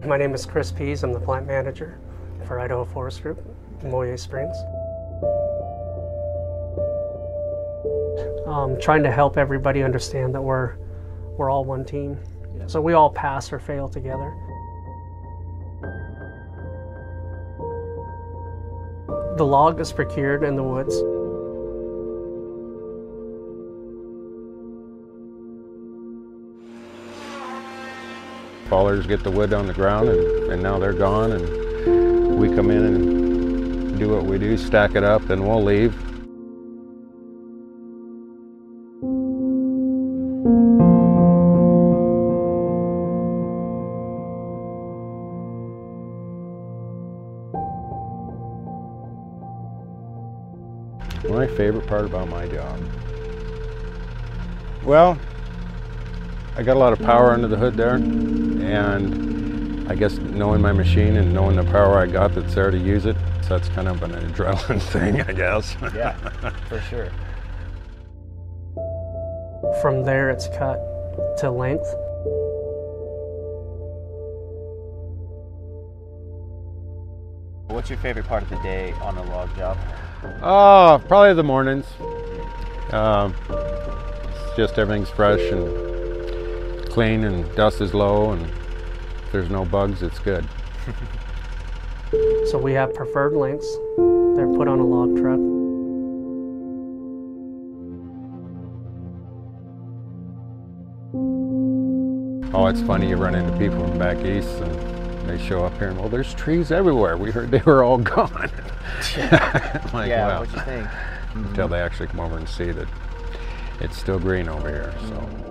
My name is Chris Pease. I'm the plant manager for Idaho Forest Group in Moyie Springs. Trying to help everybody understand that we're all one team. Yeah. So we all pass or fail together. The log is procured in the woods. Haulers get the wood on the ground and now they're gone, and we come in and do what we do, stack it up, and we'll leave. My favorite part about my job? Well, I got a lot of power under the hood there, and I guess knowing my machine and knowing the power I got that's there to use it, so that's kind of an adrenaline thing, I guess. Yeah, for sure. From there it's cut to length. What's your favorite part of the day on a log job? Oh, probably the mornings. It's just everything's fresh and clean and dust is low, and if there's no bugs, it's good. So we have preferred lengths. They're put on a log truck. Oh, it's funny, you run into people from back east and they show up here and, well, there's trees everywhere. We heard they were all gone. Like, yeah, well, what'd you think? Until they actually come over and see that it's still green over here. So.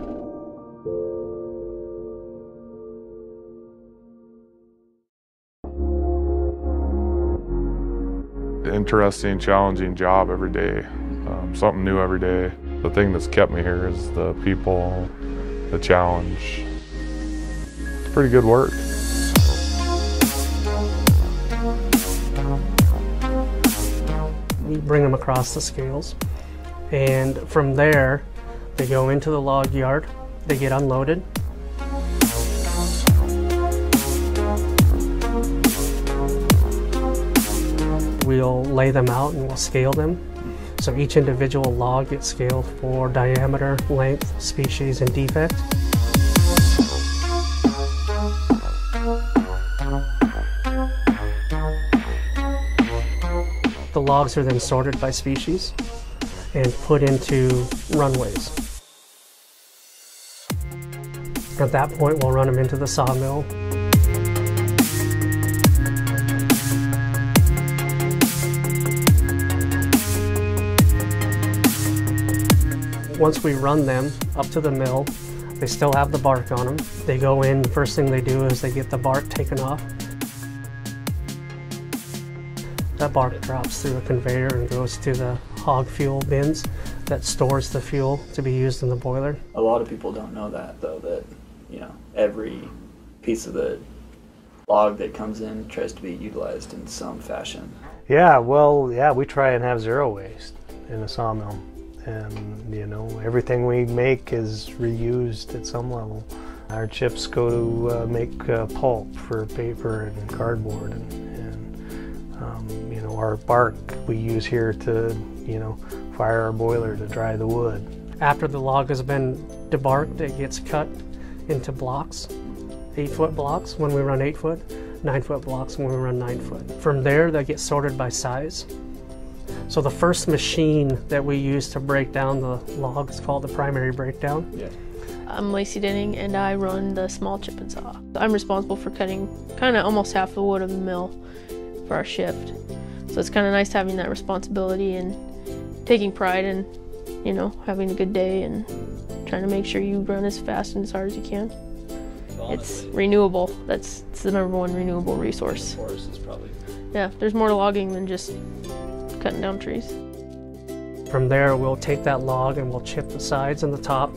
Interesting, challenging job every day. Something new every day. The thing that's kept me here is the people, the challenge. It's pretty good work. We bring them across the scales, and from there they go into the log yard. They get unloaded. We'll lay them out and we'll scale them. So each individual log gets scaled for diameter, length, species, and defect. The logs are then sorted by species and put into runways. At that point, we'll run them into the sawmill. Once we run them up to the mill, they still have the bark on them. They go in, the first thing they do is they get the bark taken off. That bark drops through a conveyor and goes to the hog fuel bins that stores the fuel to be used in the boiler. A lot of people don't know that, though, that, you know, every piece of the log that comes in tries to be utilized in some fashion. Yeah, well, yeah, we try and have zero waste in a sawmill. And, you know, everything we make is reused at some level. Our chips go to make pulp for paper and cardboard, and you know, our bark we use here to, you know, fire our boiler to dry the wood. After the log has been debarked, it gets cut into blocks, 8-foot blocks when we run 8-foot, 9-foot blocks when we run 9-foot. From there, they get sorted by size. So the first machine that we use to break down the log is called the primary breakdown. Yeah. I'm Lacey Denning, and I run the small chip and saw. I'm responsible for cutting kind of almost half the wood of the mill for our shift. So it's kind of nice having that responsibility and taking pride in, you know, having a good day and trying to make sure you run as fast and as hard as you can. It's renewable. It's the #1 renewable resource. Forest is probably. Yeah, there's more to logging than just cutting down trees. From there, we'll take that log and we'll chip the sides and the top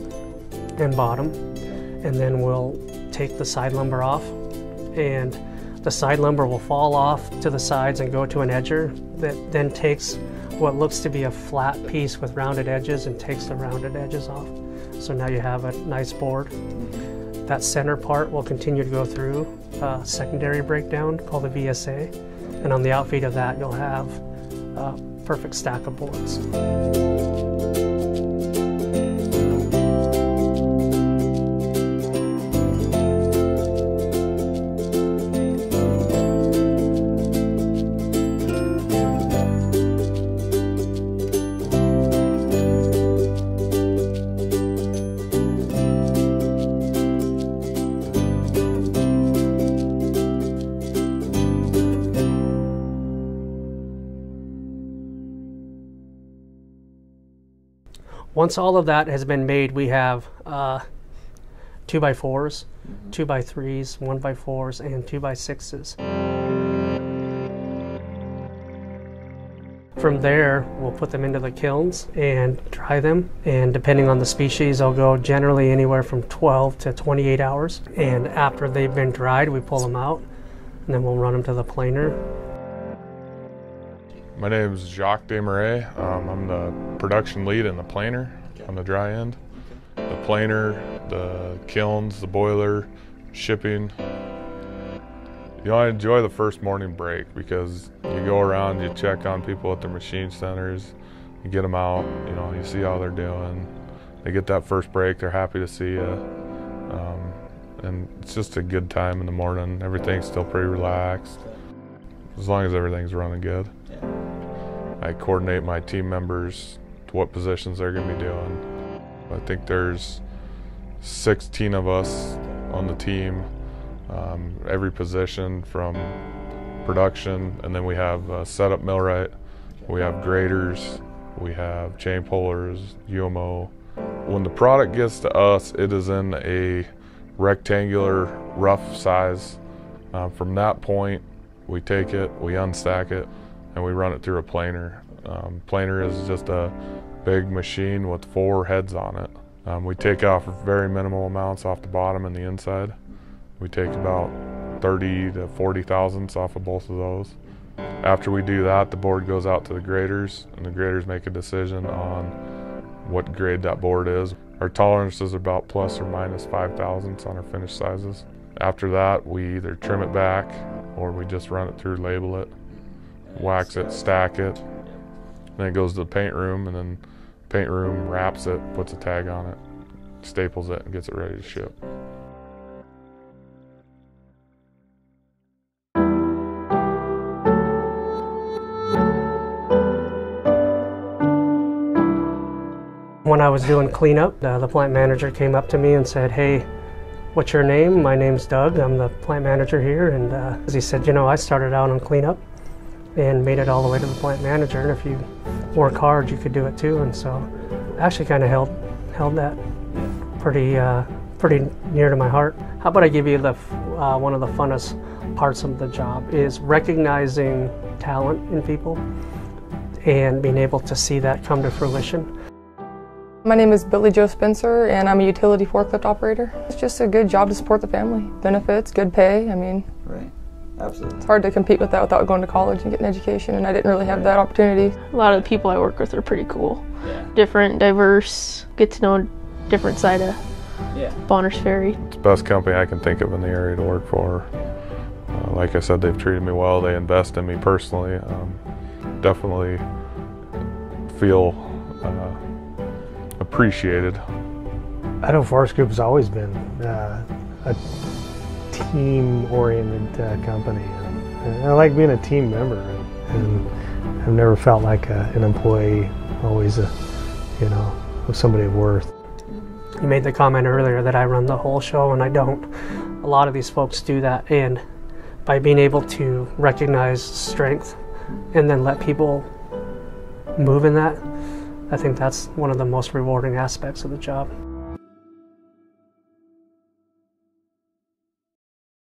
and bottom, and then we'll take the side lumber off, and the side lumber will fall off to the sides and go to an edger that then takes what looks to be a flat piece with rounded edges and takes the rounded edges off. So now you have a nice board. That center part will continue to go through a secondary breakdown called a VSA, and on the outfeed of that you'll have a perfect stack of boards. Once all of that has been made, we have 2x4s, 2x3s, 1x4s, and 2x6s. From there, we'll put them into the kilns and dry them, and depending on the species, they'll go generally anywhere from 12 to 28 hours. And after they've been dried, we pull them out, and then we'll run them to the planer. My name is Jacques Desmarais. I'm the production lead in the planer on the dry end. The planer, the kilns, the boiler, shipping. You know, I enjoy the first morning break because you go around, you check on people at their machine centers, you get them out, you know, you see how they're doing. They get that first break, they're happy to see you. And it's just a good time in the morning. Everything's still pretty relaxed, as long as everything's running good. I coordinate my team members to what positions they're going to be doing. I think there's 16 of us on the team, every position from production, and then we have setup millwright, we have graders, we have chain pullers, UMO. When the product gets to us, it is in a rectangular rough size. From that point, we take it, we unstack it, and we run it through a planer. Planer is just a big machine with 4 heads on it. We take off very minimal amounts off the bottom and the inside. We take about 30 to 40 thousandths off of both of those. After we do that, the board goes out to the graders, and the graders make a decision on what grade that board is. Our tolerance is about plus or minus 5 thousandths on our finished sizes. After that, we either trim it back or we just run it through, label it, wax it, stack it. Then it goes to the paint room, and then the paint room wraps it, puts a tag on it, staples it, and gets it ready to ship. When I was doing cleanup, the plant manager came up to me and said, "Hey, what's your name?" "My name's Doug. I'm the plant manager here." And he said, "You know, I started out on cleanup and made it all the way to the plant manager, and if you work hard, you could do it too." And so I actually kind of held that pretty near to my heart. How about I give you the one of the funnest parts of the job is recognizing talent in people and being able to see that come to fruition. My name is Billy Joe Spencer, and I'm a utility forklift operator. It's just a good job to support the family. Benefits, good pay, I mean. Right, absolutely. It's hard to compete with that without going to college and getting an education, and I didn't really have that opportunity. A lot of the people I work with are pretty cool. Yeah. Different, diverse, get to know a different side of Bonners Ferry. It's the best company I can think of in the area to work for. Like I said, they've treated me well. They invest in me personally. Definitely feel appreciated. Idaho Forest Group has always been a team-oriented company, and I like being a team member, and I've never felt like an employee, always somebody of worth. You made the comment earlier that I run the whole show, and I don't. A lot of these folks do that, and by being able to recognize strength and then let people move in that, I think that's one of the most rewarding aspects of the job.